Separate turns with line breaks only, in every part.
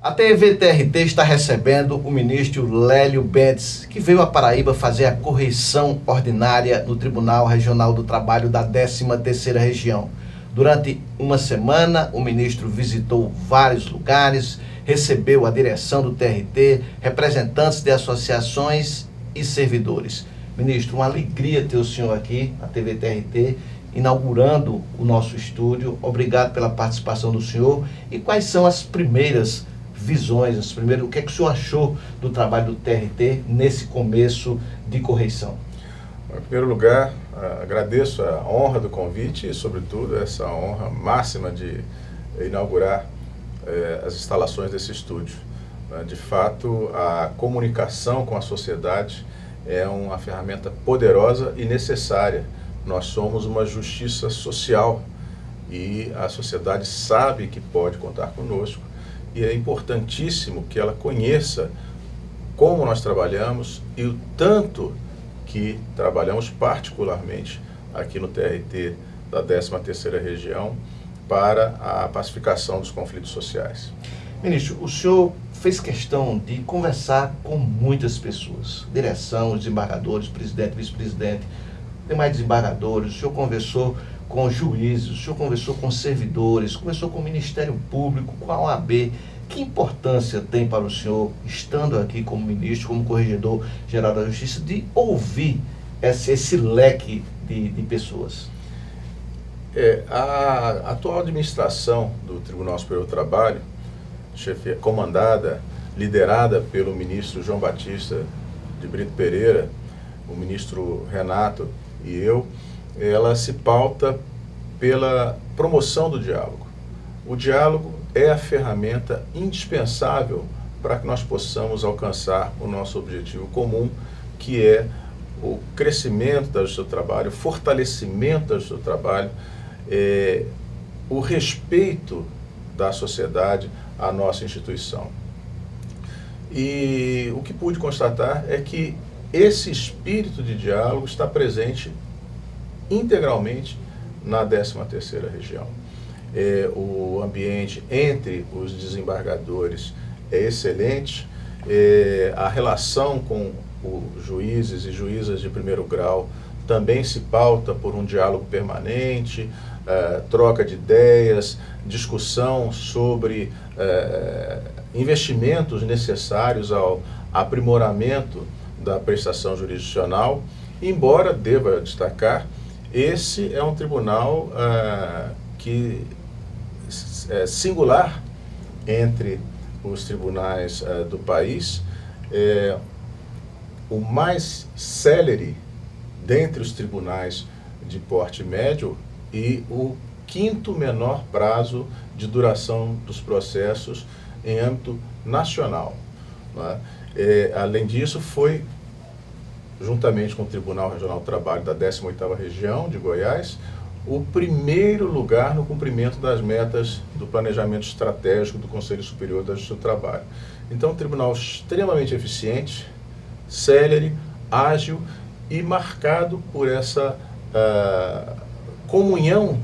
A TVTRT está recebendo o ministro Lélio Bentes, que veio à Paraíba fazer a correição ordinária no Tribunal Regional do Trabalho da 13ª Região. Durante uma semana, o ministro visitou vários lugares, recebeu a direção do TRT, representantes de associações e servidores. Ministro, uma alegria ter o senhor aqui na TVTRT, inaugurando o nosso estúdio. Obrigado pela participação do senhor. E quais são as primeiras visões, o que é que o senhor achou do trabalho do TRT nesse começo de correição?
Em primeiro lugar, agradeço a honra do convite e, sobretudo, essa honra máxima de inaugurar as instalações desse estúdio. De fato, a comunicação com a sociedade é uma ferramenta poderosa e necessária. Nós somos uma justiça social e a sociedade sabe que pode contar conosco. E é importantíssimo que ela conheça como nós trabalhamos e o tanto que trabalhamos particularmente aqui no TRT da 13ª Região para a pacificação dos conflitos sociais.
Ministro, o senhor fez questão de conversar com muitas pessoas, direção, os desembargadores, presidente, vice-presidente, demais desembargadores, o senhor conversou com juízes, o senhor conversou com servidores, conversou com o Ministério Público, com a OAB. Que importância tem para o senhor, estando aqui como ministro, como corregedor-geral da Justiça, de ouvir esse leque de pessoas?
A atual administração do Tribunal Superior do Trabalho, liderada pelo ministro João Batista de Brito Pereira, o ministro Renato e eu, ela se pauta pela promoção do diálogo. O diálogo é a ferramenta indispensável para que nós possamos alcançar o nosso objetivo comum, que é o crescimento da justiça do trabalho, o fortalecimento da justiça do trabalho, o respeito da sociedade à nossa instituição. E o que pude constatar é que esse espírito de diálogo está presente integralmente na 13ª Região. O ambiente entre os desembargadores é excelente, a relação com os juízes e juízas de primeiro grau também se pauta por um diálogo permanente, troca de ideias, discussão sobre investimentos necessários ao aprimoramento da prestação jurisdicional. Embora deva destacar, esse é um tribunal que é singular entre os tribunais do país, o mais célere dentre os tribunais de porte médio e o 5º menor prazo de duração dos processos em âmbito nacional. Além disso, foi, juntamente com o Tribunal Regional do Trabalho da 18ª Região de Goiás, o primeiro lugar no cumprimento das metas do planejamento estratégico do Conselho Superior da Justiça do Trabalho. Então, um tribunal extremamente eficiente, célere, ágil e marcado por essa comunhão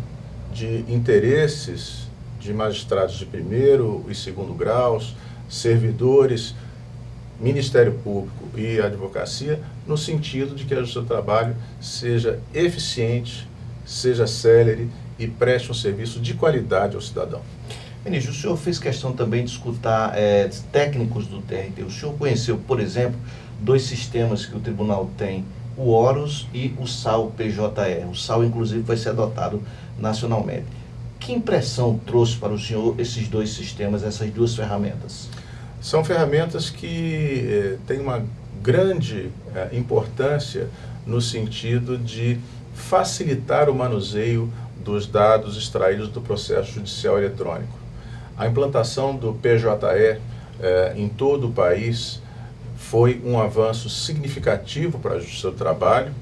de interesses de magistrados de primeiro e segundo graus, servidores, Ministério Público e advocacia, no sentido de que a Justiça do Trabalho seja eficiente, seja célere e preste um serviço de qualidade ao cidadão.
Ministro, o senhor fez questão também de escutar técnicos do TRT. O senhor conheceu, por exemplo, 2 sistemas que o tribunal tem, o Horus e o SAL-PJE. O SAL, inclusive, vai ser adotado nacionalmente. Que impressão trouxe para o senhor esses 2 sistemas, essas 2 ferramentas?
São ferramentas que têm uma grande importância no sentido de facilitar o manuseio dos dados extraídos do processo judicial eletrônico. A implantação do PJE em todo o país foi um avanço significativo para a Justiça do Trabalho.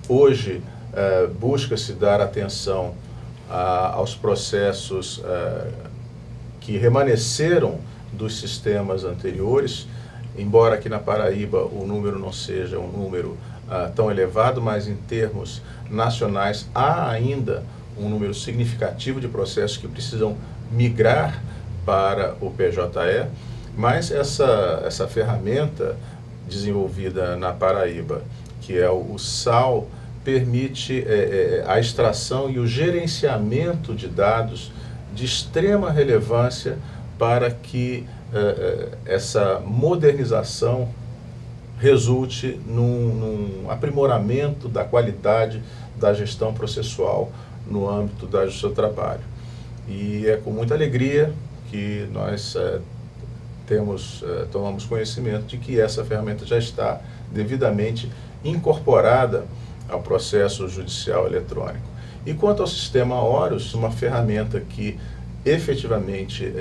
Hoje, busca-se dar atenção aos processos que remanesceram dos sistemas anteriores, embora aqui na Paraíba o número não seja um número tão elevado, mas em termos nacionais há ainda um número significativo de processos que precisam migrar para o PJE. Mas essa ferramenta desenvolvida na Paraíba, que é o SAL, permite a extração e o gerenciamento de dados de extrema relevância para que essa modernização resulte num aprimoramento da qualidade da gestão processual no âmbito da Justiça do Trabalho. E é com muita alegria que nós tomamos conhecimento de que essa ferramenta já está devidamente incorporada ao processo judicial eletrônico. E quanto ao sistema Horus, uma ferramenta que efetivamente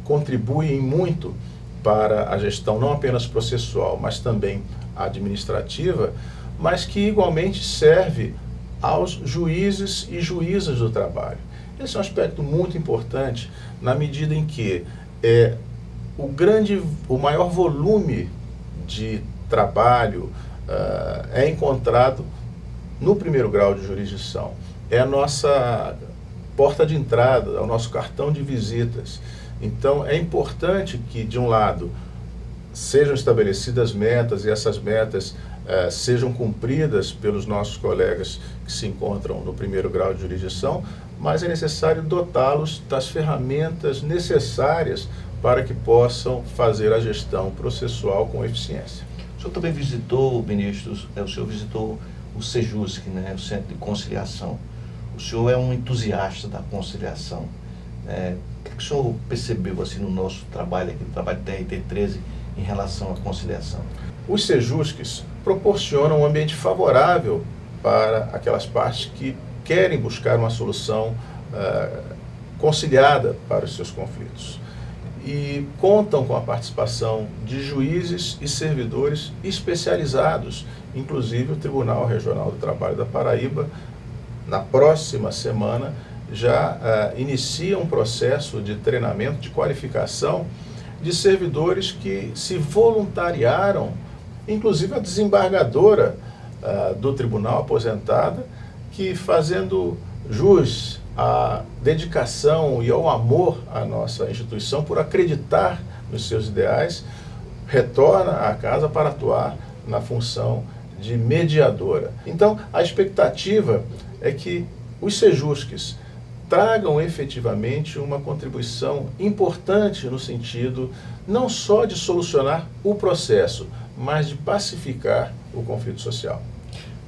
contribui em muito para a gestão não apenas processual, mas também administrativa, mas que igualmente serve aos juízes e juízas do trabalho. Esse é um aspecto muito importante na medida em que o maior volume de trabalho é encontrado no primeiro grau de jurisdição. É a nossa porta de entrada, é o nosso cartão de visitas. Então, é importante que, de um lado, sejam estabelecidas metas e essas metas sejam cumpridas pelos nossos colegas que se encontram no primeiro grau de jurisdição, mas é necessário dotá-los das ferramentas necessárias para que possam fazer a gestão processual com eficiência.
O senhor também visitou, ministros, o senhor visitou o Sejusc, né, o Centro de Conciliação. O senhor é um entusiasta da conciliação. O que o senhor percebeu assim, no nosso trabalho aqui, no trabalho do TRT13, em relação à conciliação?
Os Sejuscs proporcionam um ambiente favorável para aquelas partes que querem buscar uma solução conciliada para os seus conflitos. E contam com a participação de juízes e servidores especializados, inclusive o Tribunal Regional do Trabalho da Paraíba, na próxima semana, já inicia um processo de treinamento, de qualificação de servidores que se voluntariaram, inclusive a desembargadora do tribunal aposentada, que fazendo jus à dedicação e ao amor à nossa instituição, por acreditar nos seus ideais, retorna à casa para atuar na função de mediadora. Então, a expectativa é que os Sejuscs tragam efetivamente uma contribuição importante no sentido não só de solucionar o processo, mas de pacificar o conflito social.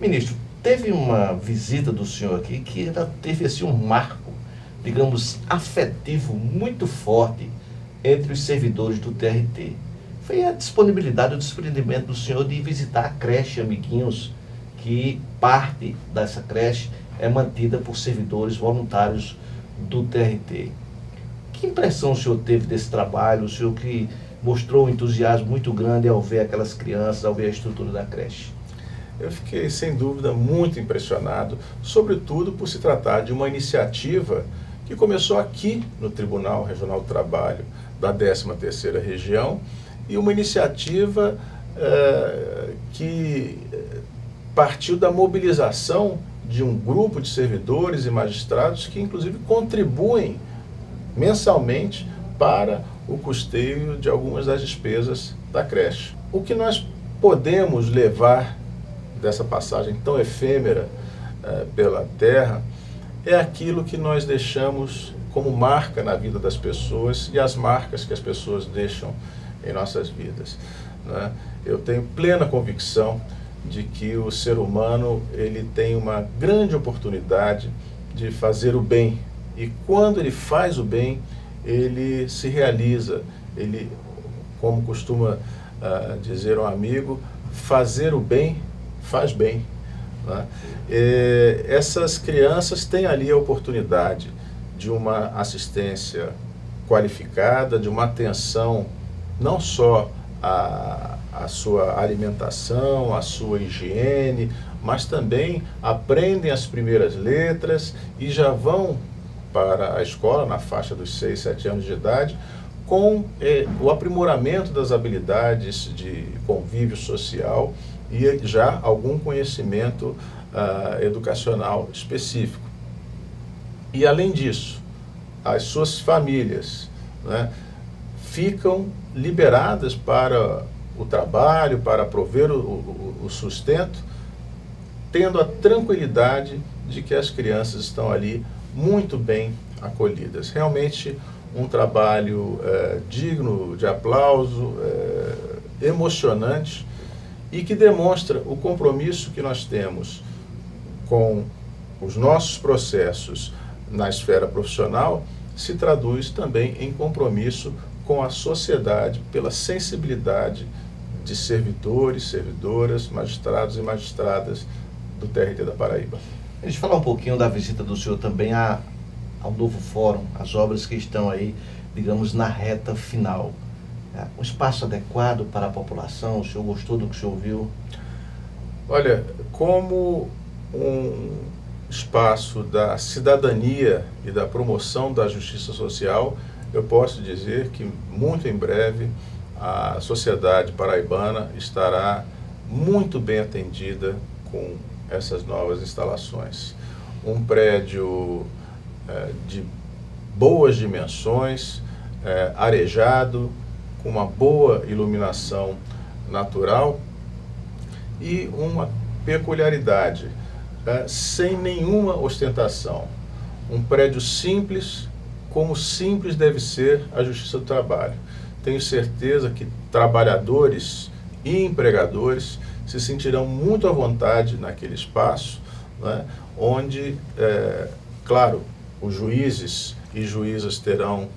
Ministro, teve uma visita do senhor aqui que teve assim, um marco, digamos, afetivo muito forte entre os servidores do TRT. Foi a disponibilidade, o desprendimento do senhor de visitar a creche Amiguinhos, que parte dessa creche é mantida por servidores voluntários do TRT. Que impressão o senhor teve desse trabalho? O senhor que mostrou um entusiasmo muito grande ao ver aquelas crianças, ao ver a estrutura da creche.
Eu fiquei, sem dúvida, muito impressionado, sobretudo por se tratar de uma iniciativa que começou aqui no Tribunal Regional do Trabalho da 13ª Região, e uma iniciativa que partiu da mobilização de um grupo de servidores e magistrados que, inclusive, contribuem mensalmente para o custeio de algumas das despesas da creche. O que nós podemos levar dessa passagem tão efêmera pela Terra é aquilo que nós deixamos como marca na vida das pessoas e as marcas que as pessoas deixam em nossas vidas, né? Eu tenho plena convicção de que o ser humano ele tem uma grande oportunidade de fazer o bem, e quando ele faz o bem, ele se realiza. Ele, como costuma dizer um amigo, fazer o bem faz bem, né? Essas crianças têm ali a oportunidade de uma assistência qualificada, de uma atenção não só à sua alimentação, à sua higiene, mas também aprendem as primeiras letras e já vão para a escola na faixa dos 6, 7 anos de idade com o aprimoramento das habilidades de convívio social e já algum conhecimento educacional específico. E além disso, as suas famílias, né, ficam liberadas para o trabalho, para prover o sustento, tendo a tranquilidade de que as crianças estão ali muito bem acolhidas. Realmente um trabalho digno de aplauso, emocionante, e que demonstra o compromisso que nós temos com os nossos processos na esfera profissional, se traduz também em compromisso com a sociedade pela sensibilidade de servidores, servidoras, magistrados e magistradas do TRT da Paraíba.
A gente falar um pouquinho da visita do senhor também ao novo fórum, as obras que estão aí, digamos, na reta final. Um espaço adequado para a população, o senhor gostou do que o senhor viu?
Olha, como um espaço da cidadania e da promoção da justiça social, eu posso dizer que muito em breve a sociedade paraibana estará muito bem atendida com essas novas instalações. Um prédio de boas dimensões, arejado, com uma boa iluminação natural e uma peculiaridade, sem nenhuma ostentação. Um prédio simples, como simples deve ser a Justiça do Trabalho. Tenho certeza que trabalhadores e empregadores se sentirão muito à vontade naquele espaço, né, onde, claro, os juízes e juízas terão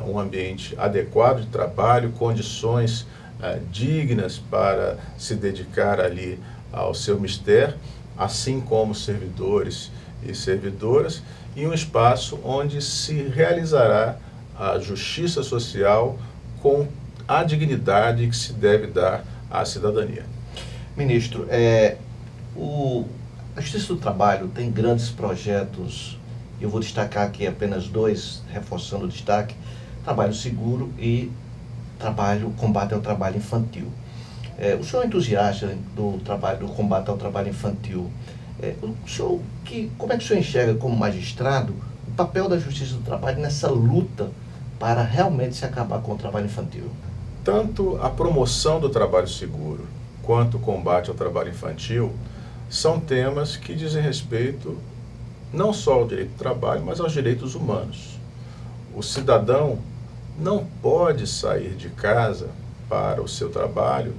um ambiente adequado de trabalho, condições dignas para se dedicar ali ao seu mistério, assim como servidores e servidoras, e um espaço onde se realizará a justiça social com a dignidade que se deve dar à cidadania.
Ministro, a Justiça do Trabalho tem grandes projetos, eu vou destacar aqui apenas dois, reforçando o destaque: trabalho seguro e combate ao trabalho infantil. O senhor é entusiasta do combate ao trabalho infantil. Como é que o senhor enxerga, como magistrado, o papel da Justiça do Trabalho nessa luta para realmente se acabar com o trabalho infantil?
Tanto a promoção do trabalho seguro quanto o combate ao trabalho infantil são temas que dizem respeito não só ao direito do trabalho, mas aos direitos humanos. O cidadão não pode sair de casa para o seu trabalho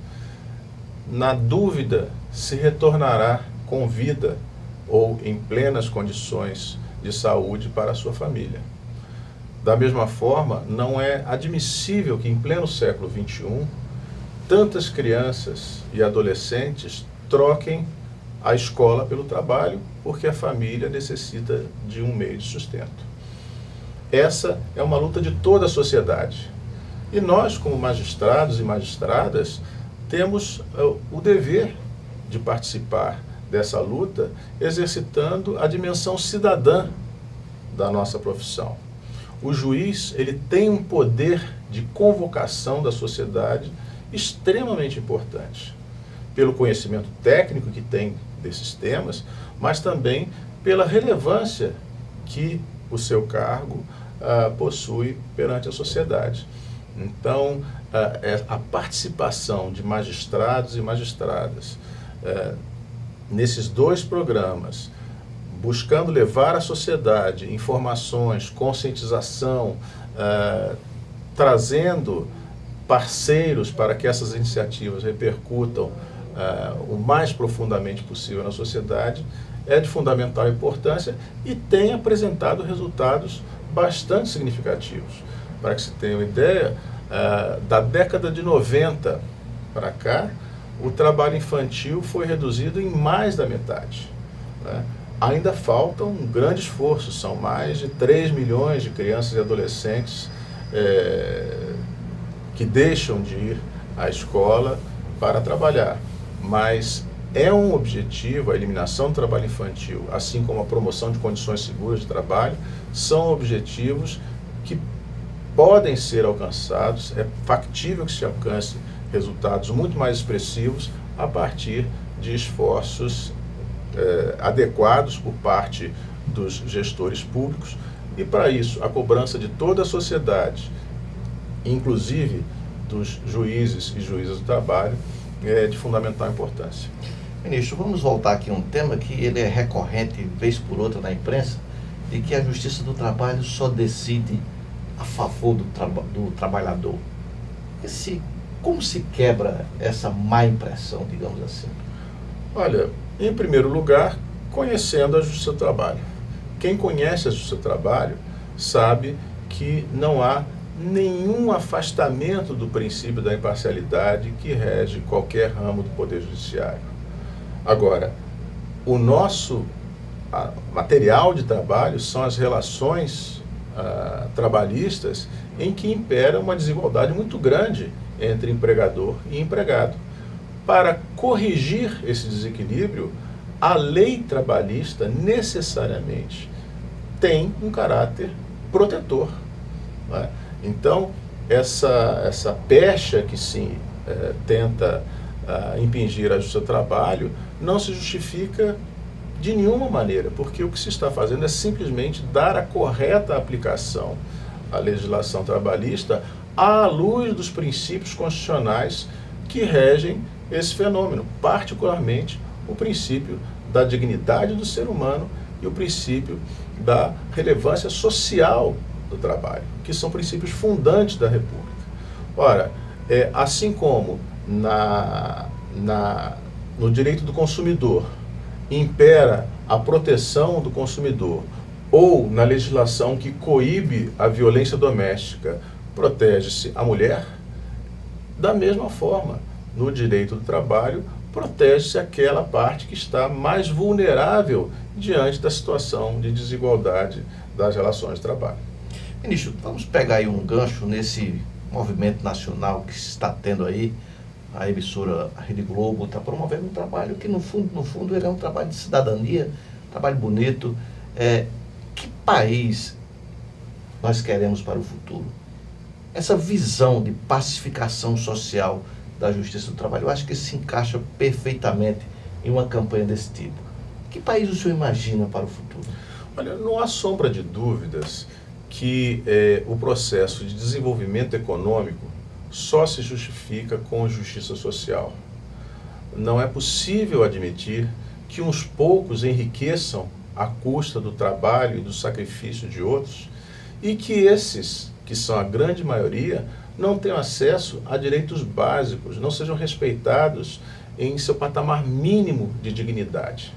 na dúvida se retornará com vida ou em plenas condições de saúde para a sua família. Da mesma forma, não é admissível que em pleno século XXI, tantas crianças e adolescentes troquem a escola pelo trabalho porque a família necessita de um meio de sustento. Essa é uma luta de toda a sociedade. E nós, como magistrados e magistradas, temos o dever de participar dessa luta, exercitando a dimensão cidadã da nossa profissão. O juiz, ele tem um poder de convocação da sociedade extremamente importante, pelo conhecimento técnico que tem desses temas, mas também pela relevância que o seu cargo possui perante a sociedade. Então, a participação de magistrados e magistradas nesses dois programas, buscando levar à sociedade informações, conscientização, trazendo parceiros para que essas iniciativas repercutam o mais profundamente possível na sociedade, é de fundamental importância e tem apresentado resultados bastante significativos. Para que se tenha uma ideia, da década de 90 para cá, o trabalho infantil foi reduzido em mais da metade, né? Ainda falta um grande esforço, são mais de 3 milhões de crianças e adolescentes que deixam de ir à escola para trabalhar, mas é um objetivo, a eliminação do trabalho infantil, assim como a promoção de condições seguras de trabalho, são objetivos que podem ser alcançados, é factível que se alcance resultados muito mais expressivos a partir de esforços adequados por parte dos gestores públicos, e para isso a cobrança de toda a sociedade, inclusive dos juízes e juízas do trabalho, é de fundamental importância.
Ministro, vamos voltar aqui a um tema que ele é recorrente, vez por outra, na imprensa, de que a Justiça do Trabalho só decide a favor do trabalhador. Como se quebra essa má impressão, digamos assim?
Olha, em primeiro lugar, conhecendo a Justiça do Trabalho. Quem conhece a Justiça do Trabalho sabe que não há nenhum afastamento do princípio da imparcialidade que rege qualquer ramo do Poder Judiciário. Agora, o nosso material de trabalho são as relações trabalhistas em que impera uma desigualdade muito grande entre empregador e empregado. Para corrigir esse desequilíbrio, a lei trabalhista necessariamente tem um caráter protetor, não é? Então, essa pecha que se tenta impingir a Justiça do Trabalho não se justifica de nenhuma maneira, porque o que se está fazendo é simplesmente dar a correta aplicação à legislação trabalhista à luz dos princípios constitucionais que regem esse fenômeno, particularmente o princípio da dignidade do ser humano e o princípio da relevância social do trabalho, que são princípios fundantes da República. Ora, assim como no direito do consumidor impera a proteção do consumidor, ou na legislação que coíbe a violência doméstica, protege-se a mulher, da mesma forma, no direito do trabalho, protege-se aquela parte que está mais vulnerável diante da situação de desigualdade das relações de trabalho.
Ministro, vamos pegar aí um gancho nesse movimento nacional que se está tendo aí. A emissora Rede Globo está promovendo um trabalho que, no fundo, ele é um trabalho de cidadania, um trabalho bonito. Que país nós queremos para o futuro? Essa visão de pacificação social da Justiça do Trabalho, eu acho que se encaixa perfeitamente em uma campanha desse tipo. Que país o senhor imagina para o futuro?
Olha, não há sombra de dúvidas que o processo de desenvolvimento econômico só se justifica com justiça social. Não é possível admitir que uns poucos enriqueçam à custa do trabalho e do sacrifício de outros e que esses, que são a grande maioria, não tenham acesso a direitos básicos, não sejam respeitados em seu patamar mínimo de dignidade.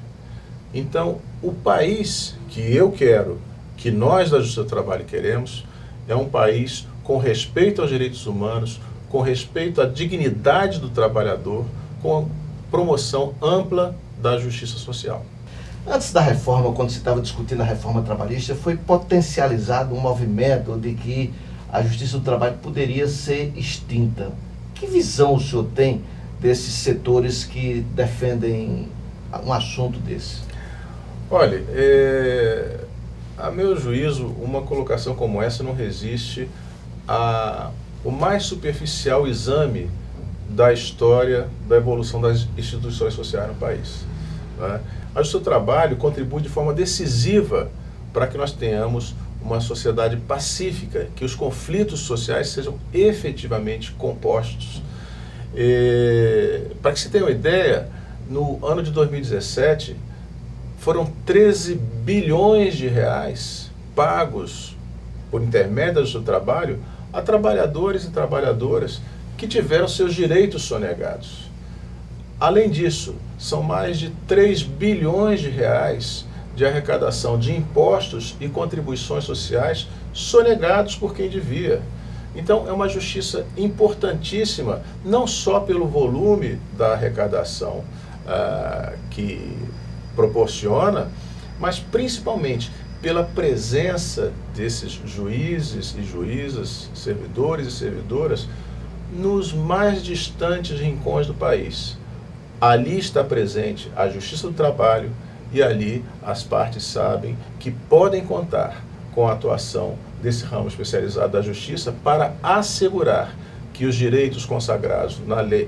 Então, o país que eu quero, que nós da Justiça do Trabalho queremos, é um país com respeito aos direitos humanos, com respeito à dignidade do trabalhador, com promoção ampla da justiça social.
Antes da reforma, quando se estava discutindo a reforma trabalhista, foi potencializado um movimento de que a Justiça do Trabalho poderia ser extinta. Que visão o senhor tem desses setores que defendem um assunto desse?
Olha, a meu juízo, uma colocação como essa não resiste ao mais superficial exame da história da evolução das instituições sociais no país, né? A Justiça do Trabalho contribui de forma decisiva para que nós tenhamos uma sociedade pacífica, que os conflitos sociais sejam efetivamente compostos. Para que se tenha uma ideia, no ano de 2017, foram 13 bilhões de reais pagos por intermédio da Justiça do Trabalho a trabalhadores e trabalhadoras que tiveram seus direitos sonegados. Além disso, são mais de 3 bilhões de reais de arrecadação de impostos e contribuições sociais sonegados por quem devia. Então, é uma justiça importantíssima, não só pelo volume da arrecadação que proporciona, mas principalmente pela presença desses juízes e juízas, servidores e servidoras, nos mais distantes rincões do país. Ali está presente a Justiça do Trabalho e ali as partes sabem que podem contar com a atuação desse ramo especializado da Justiça para assegurar que os direitos consagrados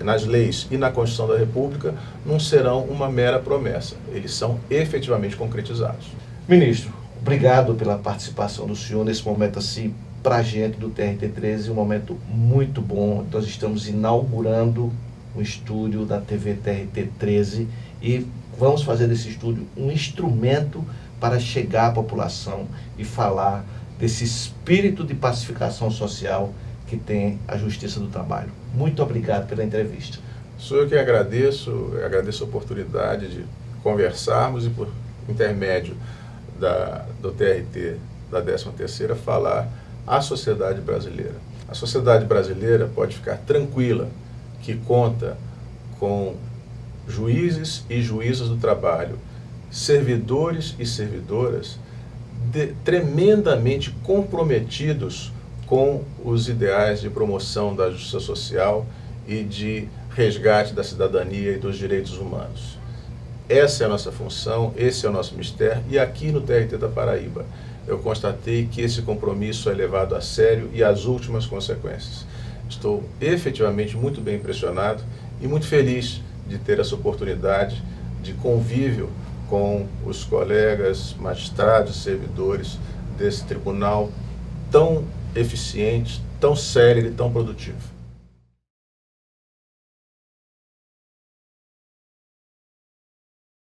nas leis e na Constituição da República não serão uma mera promessa, eles são efetivamente concretizados.
Ministro, obrigado pela participação do senhor nesse momento assim para a gente do TRT13 um momento muito bom. Nós estamos inaugurando um estúdio da TV TRT13 e vamos fazer desse estúdio um instrumento para chegar à população e falar desse espírito de pacificação social que tem a Justiça do Trabalho. Muito obrigado pela entrevista.
Sou eu que agradeço a oportunidade de conversarmos e, por intermédio do TRT da 13ª, falar à sociedade brasileira. A sociedade brasileira pode ficar tranquila que conta com juízes e juízas do trabalho, servidores e servidoras tremendamente comprometidos com os ideais de promoção da justiça social e de resgate da cidadania e dos direitos humanos. Essa é a nossa função, esse é o nosso mistério, e aqui no TRT da Paraíba eu constatei que esse compromisso é levado a sério e às últimas consequências. Estou efetivamente muito bem impressionado e muito feliz de ter essa oportunidade de convívio com os colegas, magistrados, servidores desse tribunal tão eficiente, tão célere e tão produtivo.